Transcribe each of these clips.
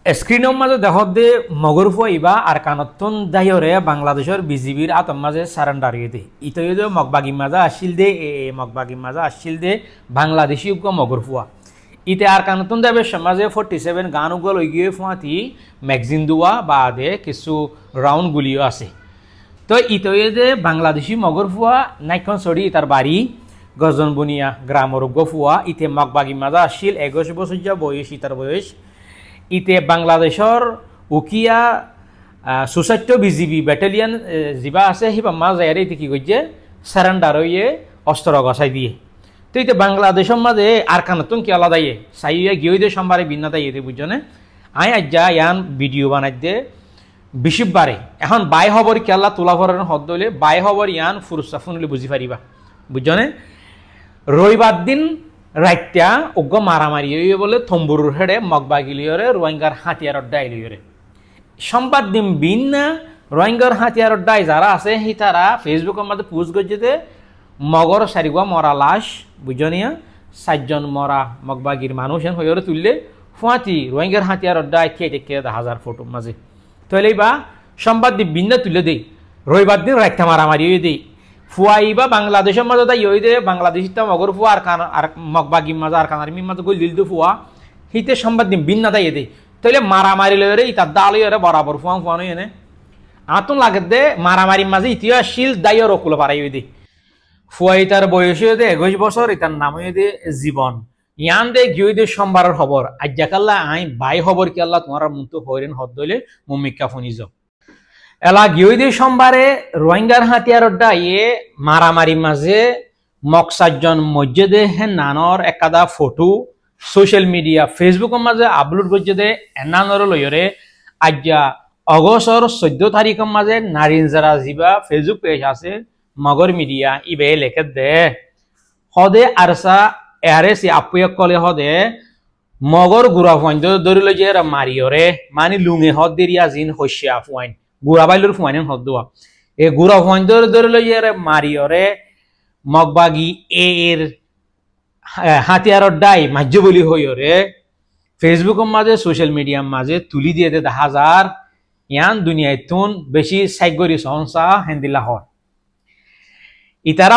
স্ক্রিনের মাঝে দেখত দে মগর ফুয়াইবা আর কানতন দায়রে বাংলাদেশের বিজিবির আতম মাঝে সারেন্ডার দিয়ে দে ইতয়ে মগবাগি মাজা আসিল দে মগবাগি মাজা আসিল দে বাংলাদেশি উগ্র মগর ফুয়া ইতে আর কানতন দেবের সমাজে 47 গান উগল গিয়ে ফুয়াতি ম্যাগজিন দুয়া বা দে কিছু রাউন্ড গুলিও আছে তো ইতয়ে যে বাংলাদেশি মগর ফুয়া নাইখন সরি তার বাড়ি গজন বুনিয়া গ্রামের উগ্র ফুয়া ইতে মগবাগি মাজা আসিল 21 বছর যা বয়স ইতার বয়স ইতে বাংলাদেশের উকিয়া সুসাইট বিজিবি ব্যাটালিয়ন যা আছে সিবা মাঝে ইতে কি করছে সারেন্ডার হয়ে অস্ত্র গছাই দিয়ে তো ইতে বাংলাদেশের মাঝে আর কানতন কি আলাদা সাইয়া গিয়ে দিয়ে সোমবারে ভিন্নতা ইয়ে বুঝছনে আই আজ্জা ইয়ান ভিডিও বানাই দে বিশিববারে এখন বাই হবর কেলা তোলা ভরের হদ দলে বাই হবর ইয়ান ফুরুস্তা ফুনলে বুঝি পারিবা বুঝছনে রবিবার দিন রাইত্যা উগ্র মারামারি হয়ে বলে থম্বুর হেড়ে মগবাগিলিয়রে রোহিঙ্গার হাতিয়ারর ডাই লিয়রে সম্বাদ দিন বিনা রোহিঙ্গার হাতিয়ারর ডাই যারা আছে সি তারা ফেসবুকের মধ্যে পোস্ট করছে মগর সারিগুয়া মরা লাশ বুঝনিয়া 7 জন মরা মগবাগির মানুষ হয়ে তুললে ফুয়াতি রোহিঙ্গার হাতিয়ারর ডাই খেয়ে 1000 ফটো মাঝে তাহলে বা সম্বাদ দিন বিনা তুলে দেই রবিবার দিন রাইত্যা মারামারি হয়ে দেই ফুয়াইবা বাংলাদেশের মাঝে তাই ইয়ে দে বাংলাদেশিটা মগর ফুয়া আর মগবাগির মাঝে আর কানারিমির মাঝে গই দিল ফুয়া হিতে সম্বাদ দিন ভিন্ন তাই দে তাইলে মারামারি লয়ে ইতার দাল ইয়ে বরাবর ফুয়াং ফুয়ানো এনে আতন লাগে দে মারামারির মাঝে ইতিহাসশীল দায়ী রকুল পারাই দে ফুয়াই তার বয়স হয়ে দে 21 বছর ইতার নাম হয়ে দে জীবন ইয়ান দে গিয়ে দে সোমবারের খবর আজ্জাকাল্লা আই বাই খবর কি আল্লাহ তোমার মুন্তু হইরেন হদ দইলে মুমিকা ফনিজ এলা গিয়ে দিয়ে সোমবারে রোহিঙ্গার হাতিয়ারডা ইয়ে মারামারি মাঝে মকসাজন মসজিদে হে নানর একাদা ফটো সোশ্যাল মিডিয়া ফেসবুকের মাঝে আপলোড করছে দে এনানর লয়রে আজ্জা অগস্টর 14 তারিখের মাঝে নারীন যারা যিবা ফেসবুক পেজ আছে মগর মিডিয়া ইবে লেখে দে হদে আরসা এআরএস আপুয়া কলে হদে মগর গুড়া ফুয়াইন ধরে লই যে মারিয়রে মানে লুঙে হদ দেরিয়া জিন হইয়া ফুয়াইন গুড়া বাইলুর ফুয়াইন হদ দোয়া এ গুড়া ফুয়াইন ধরে লই যে মারিয়রে মগবাগি এর হাতিয়ারর ডাই মাজ্য বলি হইরে ফেসবুকের মাঝে সোশ্যাল মিডিয়ার মাঝে তুলি দিয়ে দে 1000 ইয়ান দুনিয়ায় তুন বেশি সাইগরি সংসা হেন্দিলা হয় ইতারা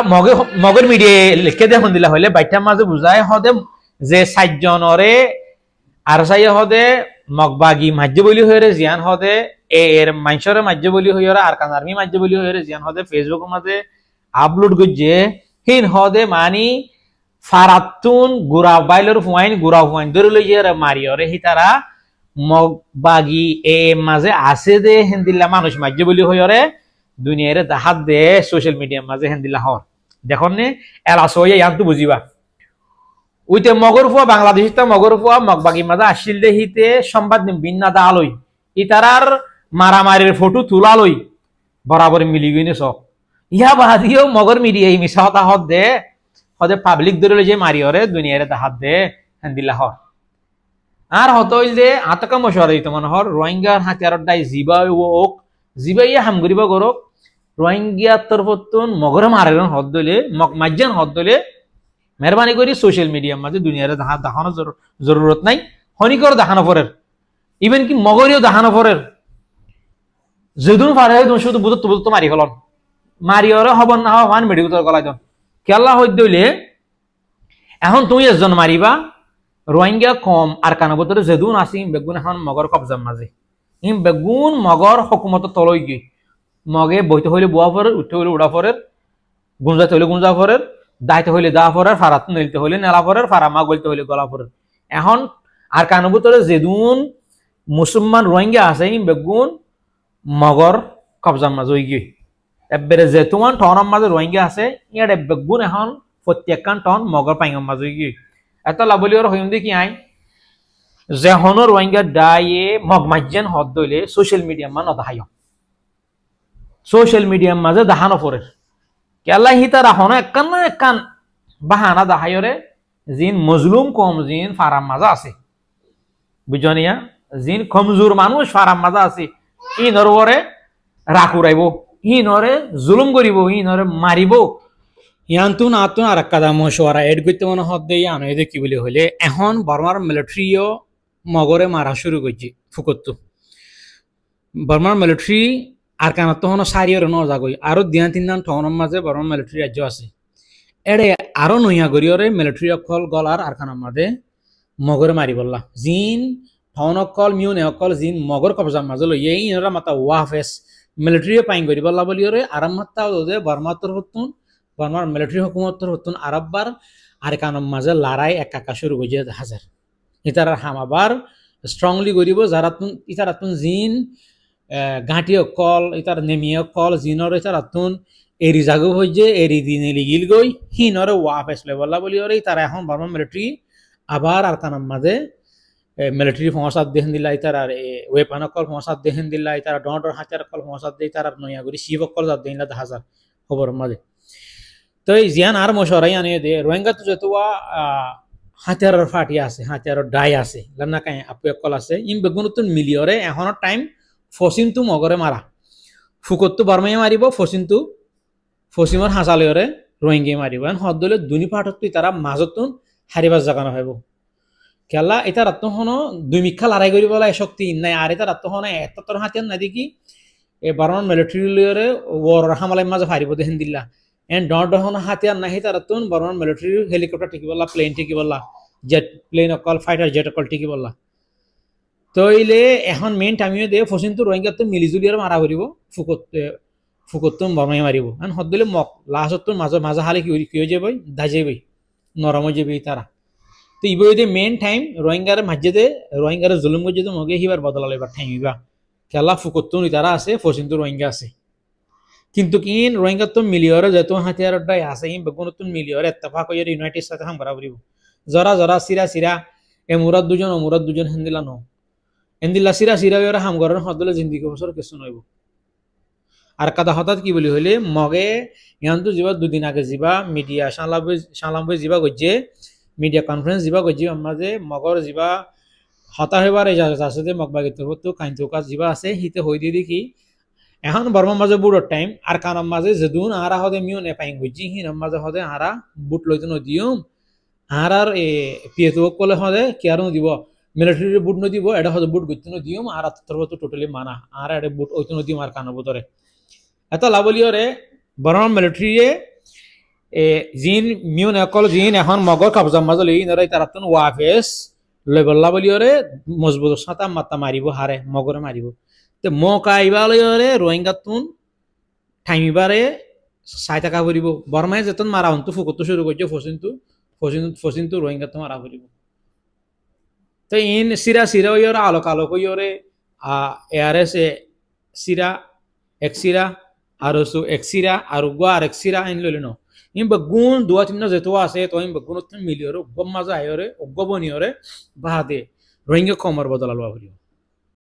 মগর মিডিয়া লিখে দে হেন্দিলা হইলে বাইটার মাঝে বুঝায় হদে যে 7 জনরে আর সাই হদে মগবাগি মাজ্য বলি হইরে জিয়ান হদে এর মাইনসরে মাজ্য বলি হইরে আর কানারমি মাজ্য বলি হইরে জিয়ান হদে ফেসবুকের মাঝে আপলোড করছে হিন হদে মানি ফারাতুন গুড়া বাইলর ফুয়াইন গুড়া ফুয়াইন ধরে লই যে মারিয়রে হি তারা মগবাগি এ মাঝে আছে দে হেন্দিল্লা মানুষ মাজ্য বলি হইরে দুনিয়ারে দাহাত দে সোশ্যাল মিডিয়ার মাঝে হেন্দিল্লা হর দেখুন নে এলা সইয়া ইয়ান তো বুঝিবা উইতে মগর ফুয়া বাংলাদেশিতা মগর ফুয়া মগবাগি মাঝে আসিল দে হিতে সংবাদ বিন্না দালই ইতারার মারামারির ফটো তুলালই বরাবর মিলি গইনে সব ইয়া বাদিও মগর মিডিয়া এই মিছা কথা হদ দে হদে পাবলিক ধরে যে মারিয়রে দুনিয়ারে দাহাত দে হেন্দিল্লা হর আর হতইল দে আতকা মশওয়ারা দিত মনে হর রোহিঙ্গার হাতিয়ারর ডাই জিবা ওক জিবা ইয়া হামগরিবা গরক রোহিঙ্গা তরফতুন মগরে মারেন হদ দলে মাজ্জান হদ দলে মেহরবানি করি সোশ্যাল মিডিয়ার মাঝে দুনিয়ারে দেখানো জরুরত নাই হনিকর দেখানো পরের ইভেন কি মগরিও দেখানো পরের যেদুন পারে শুধু বুঝতো মারি হলন মারিয়রে হবন না হওয়ান মেডিকেল গলাই দন কেলা হইত দইলে এখন তুমি একজন মারিবা রোহিঙ্গা কম আর কানবতরে যেদুন আসি বেগুন এখন মগর কবজার মাঝে ইম বেগুন মগর হকুমত তলই গিয়ে মগে বইতে হইলে বুয়া ফরের উঠতে হইলে উড়া ফরের গুঞ্জাতে হইলে গুঞ্জা ফরের দাইতে হইলে দা ফরের ফারাত নিলতে হইলে নেলা ফরের ফারামা গলতে হইলে গলা ফরের এখন আর কানবতরে যেদুন মুসলমান রোহিঙ্গা আছে ইম বেগুন মগর কবজার মাঝে গিয়ে এবারে যে তোমার টনের মাঝে রোহিঙ্গা আছে ইয়ার বেগুন এখন প্রত্যেকখান টন মগর পাইঙর মাঝে গিয়ে এত লাভলিওর হইম দেখি আই যে হন রোহিঙ্গা ডাইয়ে মগমাজ্জান হদ দইলে সোশ্যাল মিডিয়া মান অদাহায় সোশ্যাল মিডিয়ার মাঝে দাহানো পরে কেলা হিতারা হন একান না একান বাহানা দাহায়রে জিন মজলুম কম জিন ফারাম মাজা আছে বুঝনিয়া জিন কমজোর মানুষ ফারাম মাজা আছে ই নরবরে রাখুরাইব ই নরে জুলুম করিব ই নরে মারিব ইয়ান্তুন আতুন আর কাদা মশওয়ারা এড করতে মনে হদ দেই আনো এদে কি বলি হইলে এখন বর্মার মিলিটারিও মগরে মারা শুরু করছে ফুকত্তু বর্মার মিলিটারি আর কানত তখন সারিয়র নজাগই আরো দিন তিন দান ঠনের মাঝে বর্মার মিলিটারি রাজ্য আছে এড়ে আরো নইয়া গরিয়রে মিলিটারি অকল গলার আর কানার মাঝে মগরে মারি বললা জিন ঠন অকল মিউনে অকল জিন মগর কবজার মাঝে লইয়ে ইনরা মাতা ওয়াফেস মিলিটারি পাইন করি বললা বলিয়রে আরাম মাত্তা ওদে বর্মাত্তর হতুন বর্মার মিলিটারি হুকুমত্তর হতুন আরববার আর কানার মাঝে লড়াই একা শুরু করছে হাজার ইতার হামাবার স্ট্রংলি করিব যারা ইতার জিন ঘাঁটি অকল ইতার নেমি অকল জিনর ইতার এরি জাগো হইছে এরি দিনে লিগিল গই হিনরে ওয়াফেস লেবলা বলি ওরে তারা এখন বর্মা মিলিটারি আবার আর কানার মাঝে মিলিটারি ফসাদ দেহেন দিলা ইতার আর ওয়েপন অকল ফসাদ দেহেন দিলা ইতার ডর হাতিয়ার অকল ফসাদ দেই তার নয়া করি শিব অকল জাত দেন হাজার খবর মাঝে তো এই জিয়ান আর মশরাই আনে দে রোহিঙ্গা তো যতওয়া হাতিয়ারের ফাটি আছে হাতিয়ারের ডাই আছে লান্না কাই আপু অকল আছে ইন বেগুনতুন মিলিয়রে এখনো টাইম ফসিনতু মগরে মারা ফুকত্তু বর্মাই মারিব ফসিনতু ফসিমর হাসালয়রে রোহিঙ্গে মারিব এন হদলে দুনি পাঠক তারা মাজতুন হারিবার জাগানো হইব খেলা এটা রাত্তহন দুই মিক্ষা লড়াই করি বলা শক্তি নাই আর এটা রাত্তহন এত হাতিয়ার নাই দেখি এ বর্মান মিলিটারি লয়রে ওর হামালাই মাঝে ফারিব দেহেন দিল্লা এন ডহন হাতিয়ার নাই তার রাত্তন বর্মান মিলিটারি হেলিকপ্টার টিকি বললা প্লেন টিকি বললা জেট প্লেন অকল ফাইটার জেট অকল টিকি বললা তো এইলে এখন মেইন টাইমিও দিয়ে ফসিনতো রোহিঙ্গাতো মিলিজুলি আর মারা করিব ফুকত্তো বর্মাই মারিব এন হদলে মক লাস্টতো মাজা হালে কি হয়ে যাবই দাজাইবই নরম হয়ে যাবে তারা তো ইবই দে মেইন টাইম রোহিঙ্গার মাঝে রোহিঙ্গার জুলুম করছে তো মগে হিবার বদলাল এবার টাইম ইবা খেলা ফুকত্তো তারা আছে ফসিনতো রোহিঙ্গা আছে কিন্তু কিন রোহিঙ্গা তো মিলিয়রে যেত হাতিয়ার ডাই আছে ইন বেগুনতো মিলিয়রে ইত্তেফাক হয়ে ইউনাইটেড সাথে হাম করা করিব জরা সিরা এ মুরাদ দুজন হিন্দিলা ন এন্দিলা সিরা ওরা হাম করার হদলে জিন্দিগি বছর কিছু নইব আর কাদা হঠাৎ কি বলি হইলে মগে ইয়ান্তু যাবা দুদিন আগে যাবা মিডিয়া সালাম যাবা গজ্জে মিডিয়া কনফারেন্স যাবা গজ্জে আমাদের মগর যাবা হতা হইবার আছে মগবাগিত হতো কাইন্তু কাজ যাবা আছে হিতে হই দিয়ে দেখি এখন বর্মার মাঝে বুড়োর টাইম আর কানার মাঝে যেদুন আরা হদে মিও নে পাইন গজ্জি হিনার মাঝে হদে আরা বুট লইতে নদিয়ম আর পিএতো কলে হদে কেয়ারও দিব মিলিটারি বুট নদিব এটা হদে বুট গইতে নদিয়ম আর তোর তো টোটালি মানা আর এটা বুট ওইতে নদিয়ম আর কানা বুতরে এত লাভলিয়রে বর্মা মিলিটারিয়ে জিন মিউন অকল জিন এখন মগর কবজার মাঝে লই নরাই তার ওয়াফেস লেবল্লা বলিয়রে মজবুত সাতা মাতা মারিব হারে মগরে মারিব তো মকা আইবালয়রে রোহিঙ্গাতুন ঠাইমিবারে চাই থাকা ফুরিব বর্মাই যেতন মারা হন্তু ফুকতো শুরু করছে ফসিনতো রোহিঙ্গাতো মারা ফুরিব তো ইন সিরা ওইরে আলোক ওইরে এআরএস সিরা এক সিরা আর এক সিরা আর গোয়া আর এক সিরা আইন লইলে ন ইন বেগুন দুয়া তিন যেত আছে তো ইন বেগুন মিলিয়রে উগ্গম মাজা আয়রে উগ্গবনিয়রে বাহাদে রোহিঙ্গা কমর বদলাল বাবুরিও